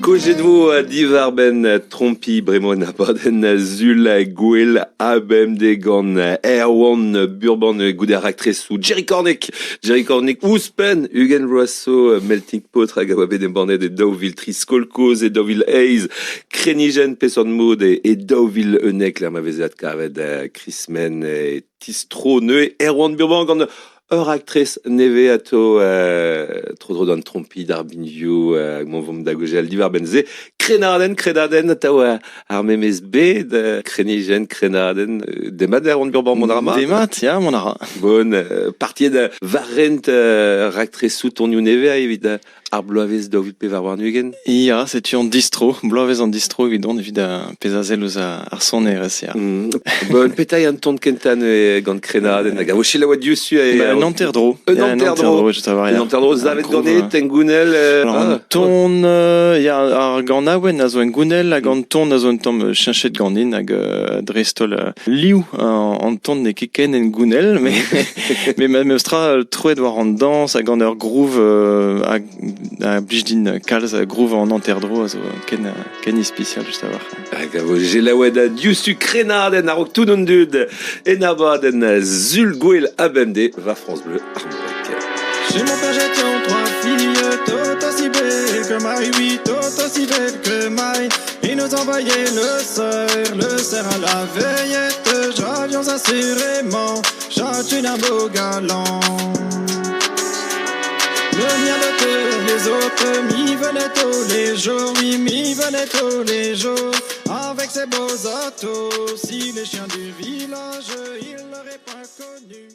Kojedvo divarben trompi bremon abaden zul gwell abemde gant Erwan Burban gouder actresou Jerry Cornick ouspen Hugen Roasso melting pot hag a den bandet e daouvil triskolkoz e daouvil eiz krenigen peson mod e daouvil eunek la ma vezet kavet Chris Men e tistro neu Erwan Burban gant ur actrice neve ato tro d'an trompi d'arbinio mon vom da gojel divar benze krenaden tao ar memez bet krenigen krenaden demat Erwan Burban mon arma demat ya mon ara bon partiet da varrent actrice sous ton neve a evit ar bloavez daouvil pe var warnugen ya c'est en distro bloavez en distro evidon evit pezazel eus ar son RSA bon petai an ton kentan gant krenaden hag a voche la oa diusu un anterdro je savoir un anterdro zavet gane tengounel an ton ya ar gant awen a zo en gounel hag an ton a zo en tamm chinchet ganin hag drestol liou an ton ne keken en gounel mais me stra troet war an dans hag an ur groove a blij din kalz groove an anterdro a zo ken ispecial just a war hag a voche la oa da diusu krenaden a rok tout non dud en abaden zul gwell abemde va France Bleu Armbrec. Chez mon père j'étais en 3 filles, toutes aussi belles que Maï, oui, toutes aussi belles que Maï. Il nous envoyait le cerf à la veillette, j'avions assurément chacune un beau galant. Le mien de les autres, m'y venait tous les jours, oui, m'y venait tous les jours. Avec ses beaux autos, si les chiens du village, ils l'auraient pas connu.